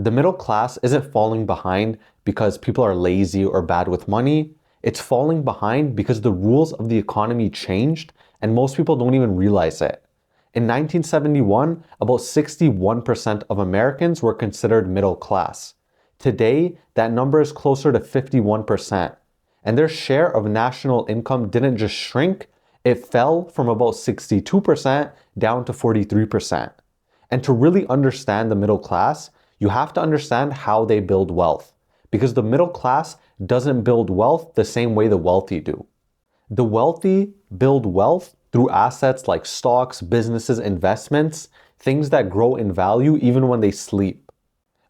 The middle class isn't falling behind because people are lazy or bad with money. It's falling behind because the rules of the economy changed and most people don't even realize it. In 1971, about 61% of Americans were considered middle class. Today, that number is closer to 51%. And their share of national income didn't just shrink, it fell from about 62% down to 43%. And to really understand the middle class, you have to understand how they build wealth. Because the middle class doesn't build wealth the same way the wealthy do. The wealthy build wealth through assets like stocks, businesses, investments, things that grow in value even when they sleep.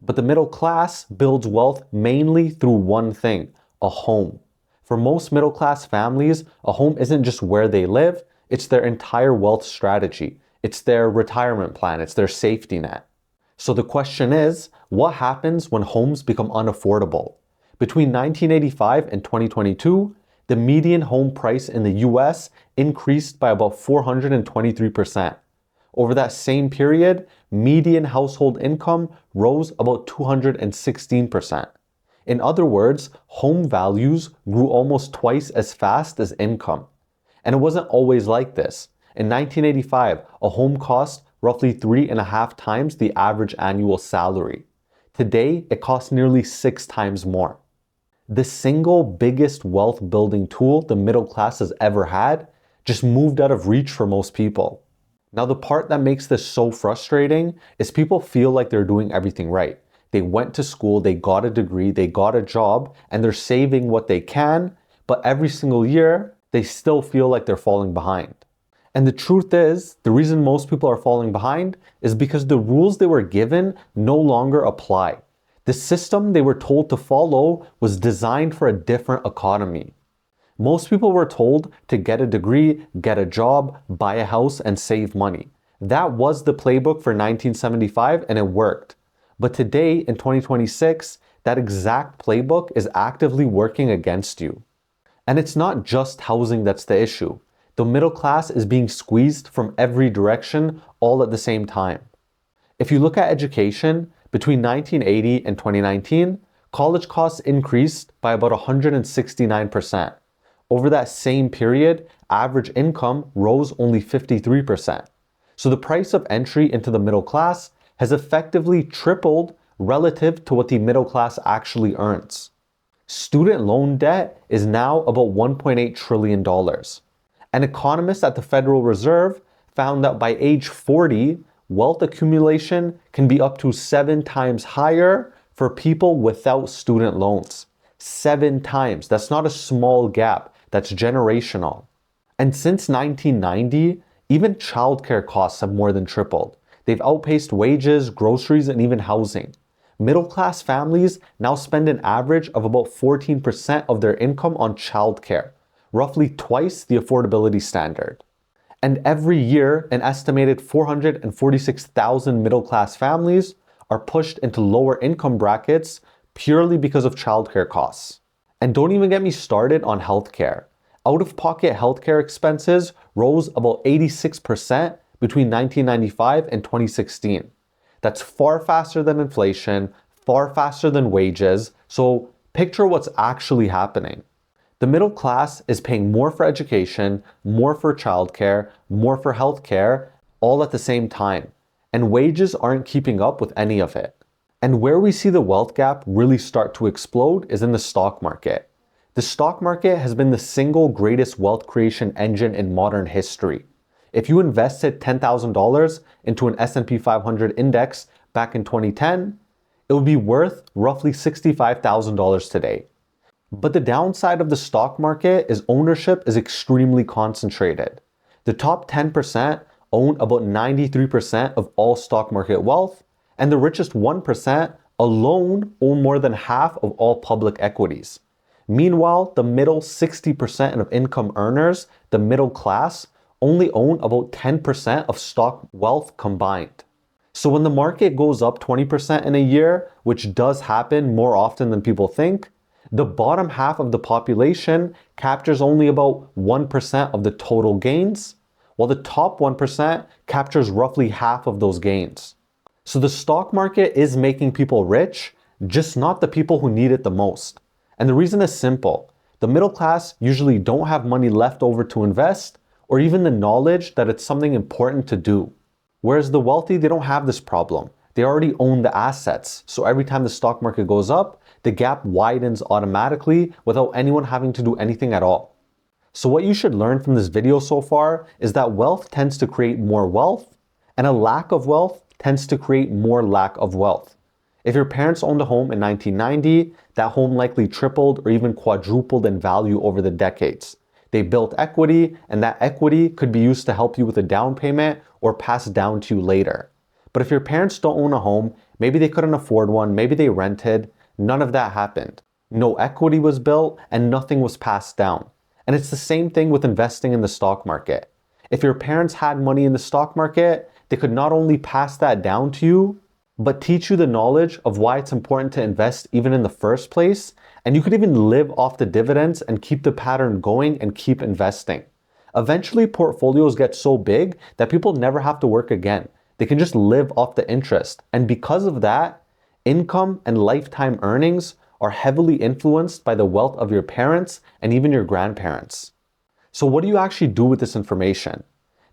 But the middle class builds wealth mainly through one thing, a home. For most middle class families, a home isn't just where they live, it's their entire wealth strategy. It's their retirement plan, it's their safety net. So the question is, what happens when homes become unaffordable? Between 1985 and 2022, the median home price in the US increased by about 423%. Over that same period, median household income rose about 216%. In other words, home values grew almost twice as fast as income. And it wasn't always like this. In 1985, a home cost roughly 3.5 times the average annual salary. Today, it costs nearly 6 times more. The single biggest wealth building tool the middle class has ever had just moved out of reach for most people. Now, the part that makes this so frustrating is people feel like they're doing everything right. They went to school, they got a degree, they got a job, and they're saving what they can, but every single year, they still feel like they're falling behind. And the truth is, the reason most people are falling behind is because the rules they were given no longer apply. The system they were told to follow was designed for a different economy. Most people were told to get a degree, get a job, buy a house, and save money. That was the playbook for 1975, and it worked. But today, in 2026, that exact playbook is actively working against you. And it's not just housing that's the issue. The middle class is being squeezed from every direction all at the same time. If you look at education, between 1980 and 2019, college costs increased by about 169%. Over that same period, average income rose only 53%. So the price of entry into the middle class has effectively tripled relative to what the middle class actually earns. Student loan debt is now about $1.8 trillion. An economist at the Federal Reserve found that by age 40, wealth accumulation can be up to 7 times higher for people without student loans. 7 times. That's not a small gap. That's generational. And since 1990, even childcare costs have more than tripled. They've outpaced wages, groceries, and even housing. Middle-class families now spend an average of about 14% of their income on childcare, roughly twice the affordability standard. And every year, an estimated 446,000 middle-class families are pushed into lower income brackets purely because of childcare costs. And don't even get me started on healthcare. Out-of-pocket healthcare expenses rose about 86% between 1995 and 2016. That's far faster than inflation, far faster than wages, so picture what's actually happening. The middle class is paying more for education, more for childcare, more for healthcare, all at the same time. And wages aren't keeping up with any of it. And where we see the wealth gap really start to explode is in the stock market. The stock market has been the single greatest wealth creation engine in modern history. If you invested $10,000 into an S&P 500 index back in 2010, it would be worth roughly $65,000 today. But the downside of the stock market is ownership is extremely concentrated. The top 10% own about 93% of all stock market wealth, and the richest 1% alone own more than half of all public equities. Meanwhile, the middle 60% of income earners, the middle class, only own about 10% of stock wealth combined. So when the market goes up 20% in a year, which does happen more often than people think, the bottom half of the population captures only about 1% of the total gains, while the top 1% captures roughly half of those gains. So the stock market is making people rich, just not the people who need it the most. And the reason is simple. The middle class usually don't have money left over to invest or even the knowledge that it's something important to do. Whereas the wealthy, they don't have this problem. They already own the assets. So every time the stock market goes up, the gap widens automatically without anyone having to do anything at all. So what you should learn from this video so far is that wealth tends to create more wealth, and a lack of wealth tends to create more lack of wealth. If your parents owned a home in 1990, that home likely tripled or even quadrupled in value over the decades. They built equity, and that equity could be used to help you with a down payment or passed down to you later. But if your parents don't own a home, maybe they couldn't afford one, maybe they rented, none of that happened. No equity was built and nothing was passed down. And it's the same thing with investing in the stock market. If your parents had money in the stock market, they could not only pass that down to you, but teach you the knowledge of why it's important to invest even in the first place. And you could even live off the dividends and keep the pattern going and keep investing. Eventually, portfolios get so big that people never have to work again. They can just live off the interest. And because of that, income and lifetime earnings are heavily influenced by the wealth of your parents and even your grandparents. So what do you actually do with this information?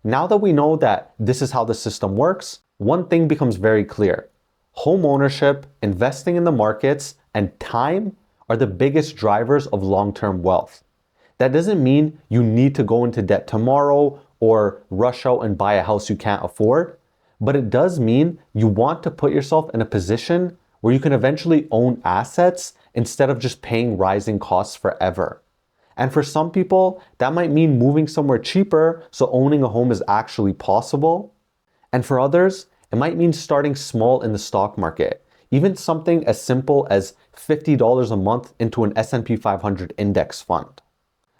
Now that we know that this is how the system works, one thing becomes very clear. Home ownership, investing in the markets, and time are the biggest drivers of long-term wealth. That doesn't mean you need to go into debt tomorrow or rush out and buy a house you can't afford, but it does mean you want to put yourself in a position where you can eventually own assets instead of just paying rising costs forever. And for some people, that might mean moving somewhere cheaper so owning a home is actually possible. And for others, it might mean starting small in the stock market, even something as simple as $50 a month into an S&P 500 index fund.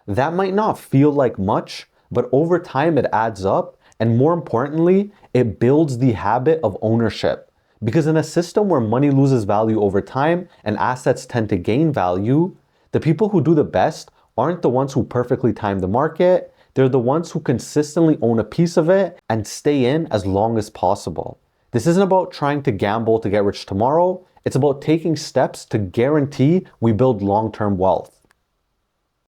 That might not feel like much, but over time it adds up, and more importantly, it builds the habit of ownership. Because in a system where money loses value over time and assets tend to gain value, the people who do the best aren't the ones who perfectly time the market. They're the ones who consistently own a piece of it and stay in as long as possible. This isn't about trying to gamble to get rich tomorrow. It's about taking steps to guarantee we build long-term wealth.